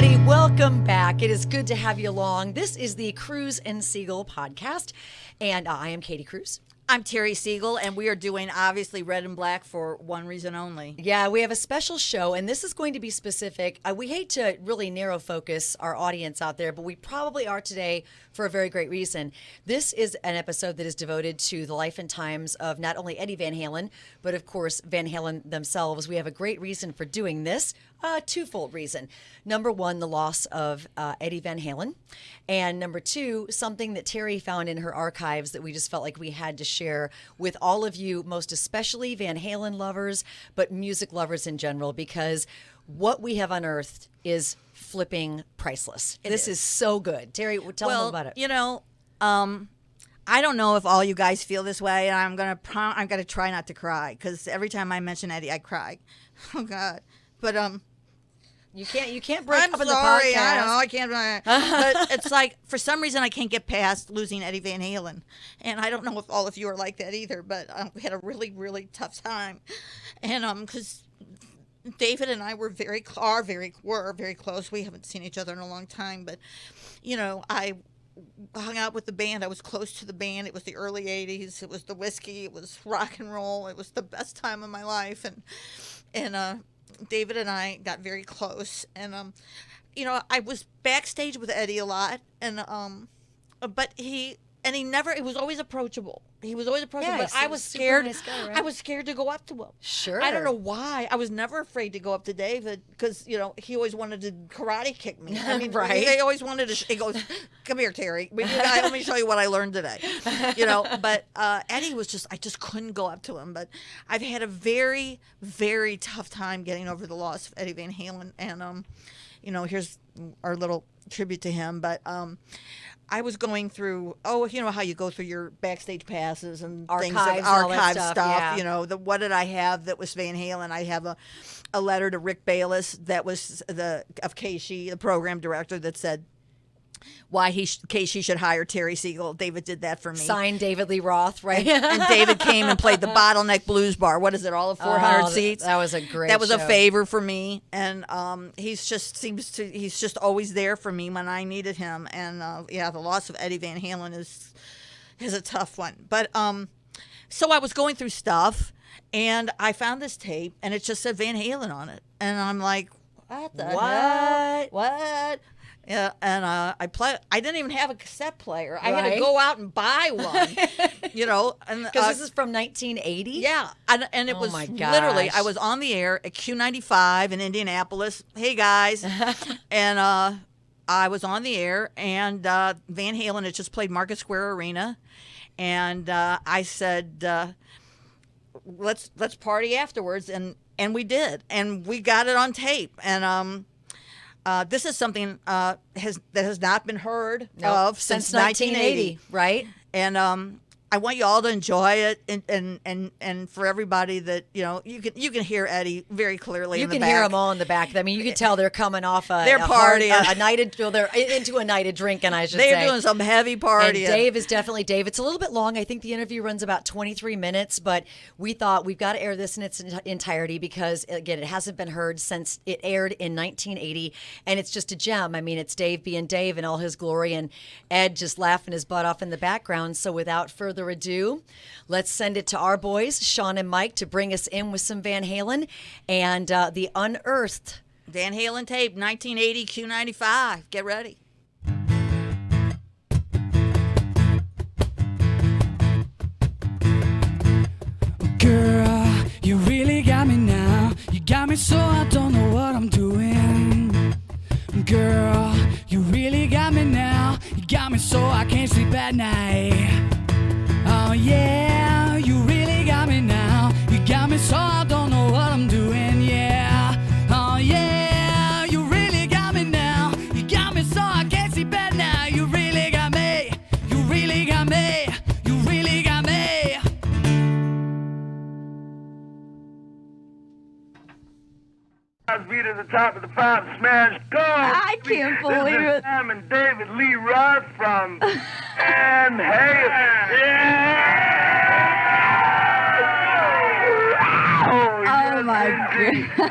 everybody. Welcome back. It is good to have you along. This is the Cruz and Seigel podcast, and I am Katie Cruz. I'm Terrye Seigel, and we are doing, obviously, Red and Black for one reason only. Yeah, we have a special show, and this is going to be specific. We hate to really narrow focus our audience out there, but we probably are today for a very great reason. This is an episode that is devoted to the life and times of not only Eddie Van Halen, but of course Van Halen themselves. We have a great reason for doing this, a twofold reason. Number one, the loss of Eddie Van Halen, and number two, something that Terrye found in her archives that we just felt like we had to share with all of you, most especially Van Halen lovers, but music lovers in general, because what we have unearthed is flipping priceless. This is so good. Terrye, tell them about it. You know, I don't know if all you guys feel this way, and I'm gonna try not to cry, because every time I mention Eddie, I cry. Oh God, but you can't break I'm up in the sorry, podcast. I know I can't. But it's like, for some reason, I can't get past losing Eddie Van Halen, and I don't know if all of you are like that either. But we had a really, really tough time, and because David and I were very close. We haven't seen each other in a long time, but you know, I hung out with the band. I was close to the band. It was the early '80s. It was the whiskey. It was rock and roll. It was the best time of my life, and David and I got very close, and you know, I was backstage with Eddie a lot, and but he was always approachable. He was always approachable, Yeah, but I was scared. nice guy, right? I was scared to go up to him. Sure. I don't know why. I was never afraid to go up to David, because, you know, he always wanted to karate kick me. I mean, Right. He always wanted to. He goes, "Come here, Terry. Let me show you what I learned today." You know, but Eddie was just. I just couldn't go up to him. But I've had a very, very tough time getting over the loss of Eddie Van Halen, and you know, here's our little tribute to him. But I was going through, you know how you go through your backstage passes and Archives things, and all that archive stuff, stuff. yeah. You know, what did I have that was Van Halen? I have a letter to Rick Bayless that was of KSHE, the program director, that said why KSHE should hire Terrye Seigel. David did that for me. Signed David Lee Roth, right? And David came and played the Bottleneck Blues Bar. What is it? All of 400 seats. That was a great. That was show. a favor for me, and he's just always there for me when I needed him. And yeah, the loss of Eddie Van Halen is a tough one. But so I was going through stuff, and I found this tape, and it just said Van Halen on it, and I'm like, what the heck? What? Yeah, and I didn't even have a cassette player. I had to go out and buy one, you know. Because this is from 1980? Yeah, and it was my literally, gosh. I was on the air at Q95 in Indianapolis. Hey, guys. And I was on the air, and Van Halen had just played Market Square Arena. And I said, let's party afterwards. And we did. And we got it on tape. And this is something that has not been heard of since 1980, right? And I want you all to enjoy it, and for everybody that, you know, you can hear Eddie very clearly. You can hear them all in the back. I mean, you can tell they're coming off they're partying, they're into a night of drinking. I should say they're doing some heavy partying. And Dave. It's a little bit long. I think the interview runs about 23 minutes, but we thought we've got to air this in its entirety because, again, it hasn't been heard since it aired in 1980, and it's just a gem. I mean, it's Dave being Dave in all his glory, and Ed just laughing his butt off in the background. So without further ado, let's send it to our boys, Sean and Mike, to bring us in with some Van Halen and the unearthed Van Halen tape, 1980 Q95. Get ready. Girl, you really got me now. You got me so I don't know what I'm doing. Girl, you really got me now. You got me so I can't sleep at night. Oh yeah, you really got me now. You got me so I don't know what I'm doing, yeah. Oh yeah, you really got me now. You got me so I can't sleep at night. You really got me. You really got me. You really got me. Beat at the top of the five smash go. I can't believe This is it. Sam and David Lee Roth from Van Halen. Yeah! Oh my God.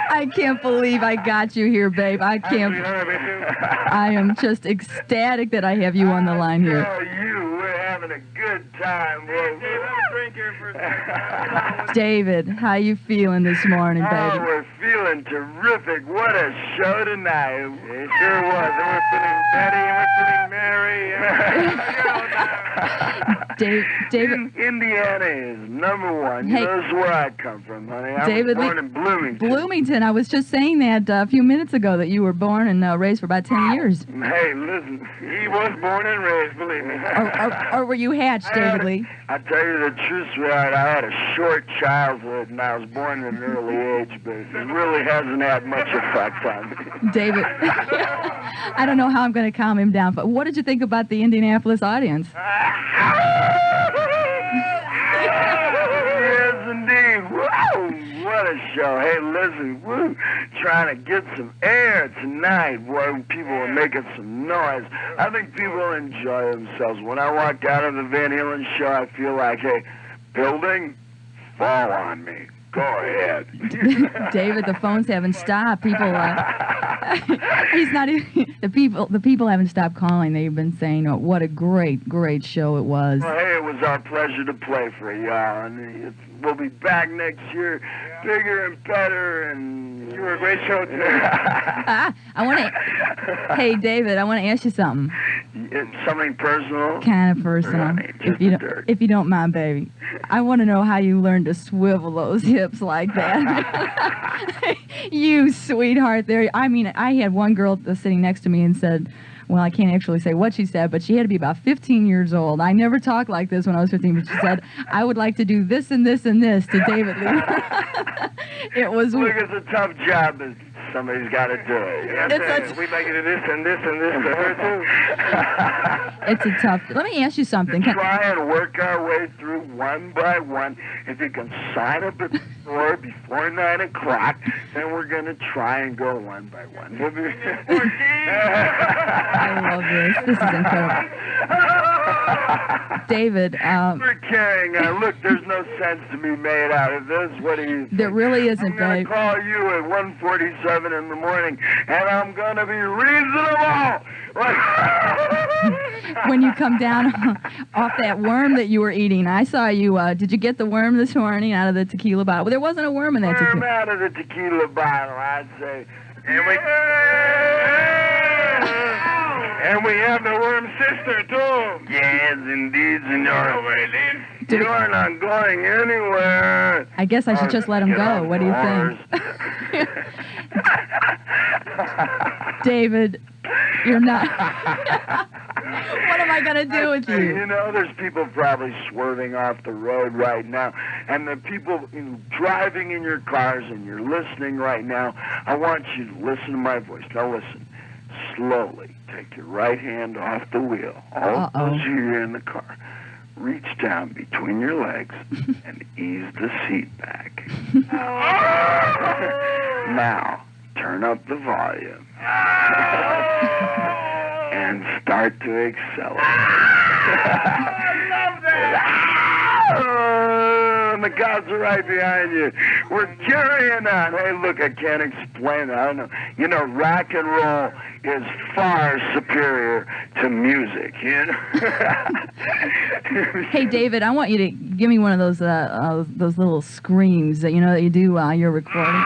I can't believe I got you here, babe. I can't. I am just ecstatic that I have you on the line here. Oh, we're having a good time. David, how you feeling this morning, Oh, baby? we're feeling terrific. What a show tonight. It sure was. And we're feeling Betty and we're feeling Mary. David. Indiana is #1. Hey. That's where I come from, honey. I David was born Lee- in Bloomington. Bloomington. I was just saying that a few minutes ago that you were born and raised for about 10 years. Hey, listen, he was born and raised, believe me. Or were you hatched, David Lee? I tell you the truth, sweetheart, I had a short childhood and I was born at an early age, but it really hasn't had much effect on me. David, I don't know how I'm going to calm him down, but what did you think about the Indianapolis audience? Yes, indeed. Whoa, what a show. Hey, listen, trying to get some air tonight. Boy, people are making some noise. I think people enjoy themselves. When I walk out of the Van Halen show, I feel like, hey, building, fall on me. Go ahead. David, the phones haven't stopped. People, he's not even, the people haven't stopped calling. They've been saying, oh, what a great show it was. Well, hey, it was our pleasure to play for y'all, and we'll be back next year, bigger and better, and you were a great show today. Hey, David, I want to ask you something. Something personal? Kind of personal, if you don't mind, baby. I want to know how you learned to swivel those hips like that. You sweetheart there. I mean, I had one girl sitting next to me and said, well, I can't actually say what she said, but she had to be about 15 years old. I never talked like this when I was 15, but she said, I would like to do this and this and this to David Lee. It was... Look, it's a tough job, but somebody's got to do it. We'd like to do this and this and this to her, too. It's a tough... Let me ask you something. Try and work our way through one by one. If you can sign up at the door before 9 o'clock, then we're going to try and go one by one. I love this. This is incredible. David, we're carrying on. Look, there's no sense to be made out of this. What do you think? There really isn't, I'm going babe. to call you at 1:47 in the morning, and I'm going to be reasonable. When you come down off that worm that you were eating, I saw you, did you get the worm this morning out of the tequila bottle? Well, there wasn't a worm in that Worm tequila. out of the tequila bottle, I'd say. And we have the worm sister, too. Yes, indeed, senor. You are not going anywhere. I guess I should just let him go. What do you think? David, you're not... What am I going to do with you? You know, there's people probably swerving off the road right now. And the people driving in your cars and you're listening right now, I want you to listen to my voice. Now listen. Slowly take your right hand off the wheel. All those you're in the car. Reach down between your legs and ease the seat back. Now, turn up the volume. And start to accelerate. I love that! And the gods are right behind you. We're carrying on. Hey, look, I can't explain it. I don't know. You know, rock and roll is far superior to music, you know? Hey, David, I want you to give me one of those little screams that that you do while you're recording.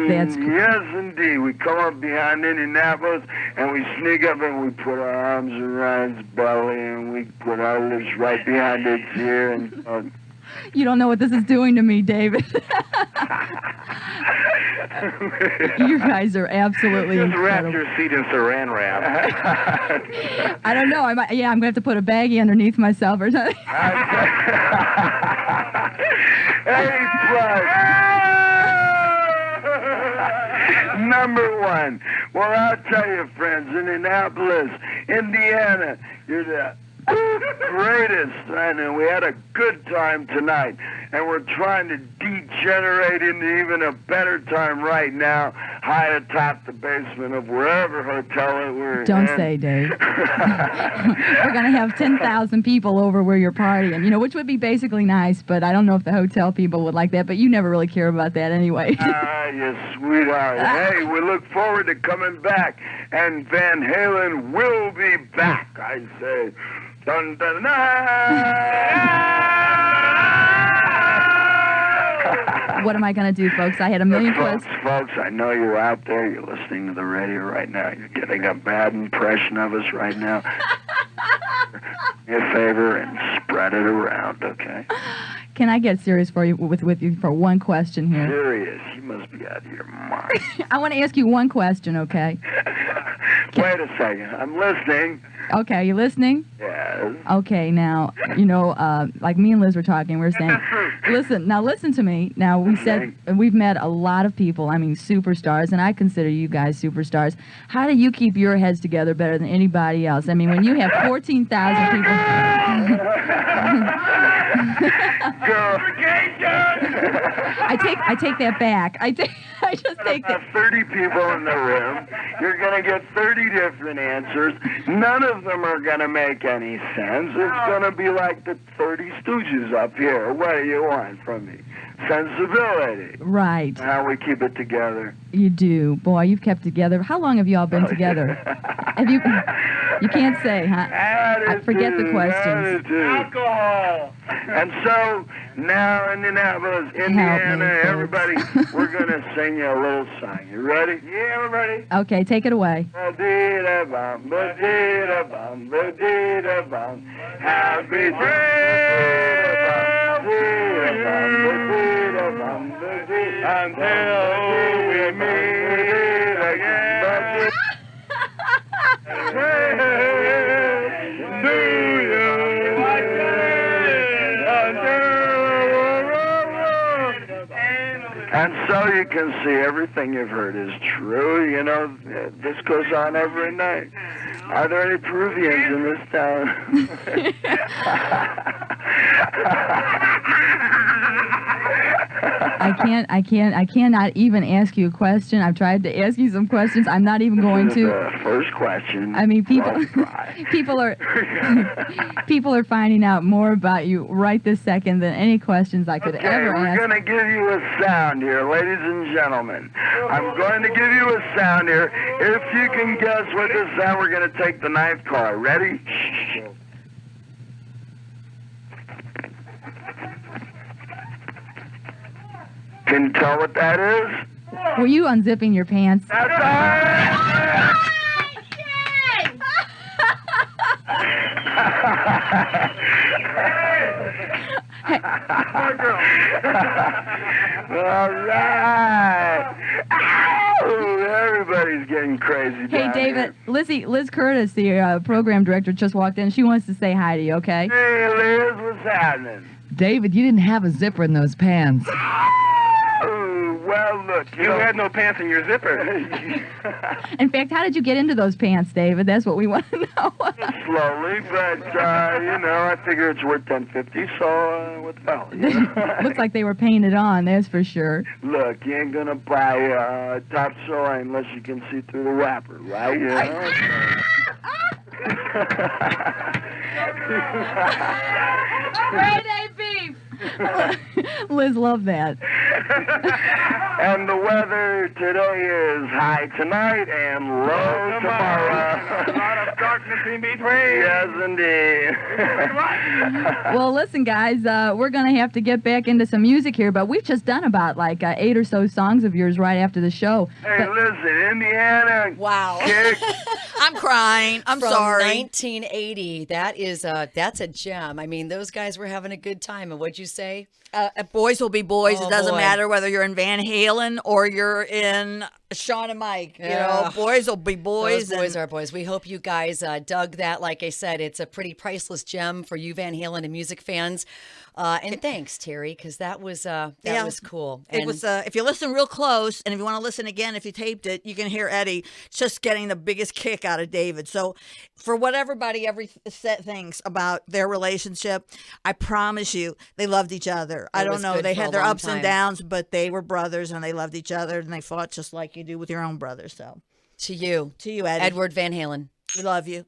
That's cool. Yes, indeed. We come up behind Indianapolis, and we sneak up and we put our arms around his belly, and we put our lips right behind its ear. And you don't know what this is doing to me, David. You guys are absolutely just incredible. wrap your seat in saran wrap. I don't know. I'm going to have to put a baggie underneath myself or something. Hey, plus. #1. Well, I'll tell you, friends, Indianapolis, Indiana, you're the greatest, and we had a good time tonight, and we're trying to degenerate into even a better time right now, high atop the basement of wherever hotel it we're Don't in. say, Dave. We're going to have 10,000 people over where you're partying, which would be basically nice, but I don't know if the hotel people would like that, but you never really care about that anyway. You sweetheart. Hey, we look forward to coming back, and Van Halen will be back, I say. Dun, dun, dun. What am I going to do, folks? I had a million questions. Folks, I know you're out there. You're listening to the radio right now. You're getting a bad impression of us right now. Do me a favor and spread it around, okay? Can I get serious with you for one question here? Serious? You must be out of your mind. I want to ask you one question, okay? Wait a second. I'm listening. Okay, you listening? Yes. Okay, now, like me and Liz were talking, we were saying, listen to me. Now, we said we've met a lot of people, superstars, and I consider you guys superstars. How do you keep your heads together better than anybody else? I mean, when you have 14,000 people... I take that back. I just take that. 30 people in the room. You're going to get 30 different answers. None of them are going to make any sense. It's going to be like the 30 Stooges up here. What do you want from me? Sensibility. Right. How we keep it together. You do. Boy, you've kept together. How long have you all been together? Have you... You can't say, huh? I forget the questions. Alcohol. And so, now in Indianapolis, Indiana, everybody, we're going to sing you a little song. You ready? Yeah, we're ready. Okay, take it away. Ba-dee-da-bum, ba-dee-da-bum, ba-dee-da-bum. Happy trails until we meet again. And so you can see everything you've heard is true. This goes on every night. Are there any Peruvians in this town? I cannot even ask you a question. I've tried to ask you some questions. I'm not even going to. The first question. I mean, people are finding out more about you right this second than any questions I could ever ask. We're going to give you a sound here, ladies and gentlemen. I'm going to give you a sound here. If you can guess what this sound, we're going to take the ninth call. Ready? Can you tell what that is? Were you unzipping your pants? That's all right. All right. Ow, everybody's getting crazy. Hey, David, Liz Curtis, the program director, just walked in. She wants to say hi to you, okay? Hey, Liz, what's happening? David, you didn't have a zipper in those pants. Well, look, you had no pants in your zipper. In fact, how did you get into those pants, David? That's what we want to know. Slowly, but, I figure it's worth $10.50, so what the hell? Looks like they were painted on, that's for sure. Look, you ain't gonna buy top soy unless you can see through the wrapper, right? Friday beef! Liz loved that. And the weather today is high tonight and low tomorrow. A lot of darkness in between. Yes, indeed. Well, listen, guys, we're going to have to get back into some music here, but we've just done about 8 or so songs of yours right after the show. Hey, listen, Indiana. Wow. I'm crying. I'm From sorry. 1980. That's a gem. I mean, those guys were having a good time. And what'd you say? Boys will be boys. Oh, It doesn't boy. matter whether you're in Van Halen or you're in Sean and Mike. You Yeah. know, boys will be boys. Those boys are boys. We hope you guys dug that. Like I said, it's a pretty priceless gem for you Van Halen and music fans. And thanks, Terry, because that was cool. It was. If you listen real close, and if you want to listen again, if you taped it, you can hear Eddie just getting the biggest kick out of David. So, for what everybody set thinks about their relationship, I promise you, they loved each other. I don't was know, good they for a had their long ups and time. downs, but they were brothers, and they loved each other, and they fought just like you do with your own brothers. So, to you, to you, Eddie, Edward Van Halen. we love you.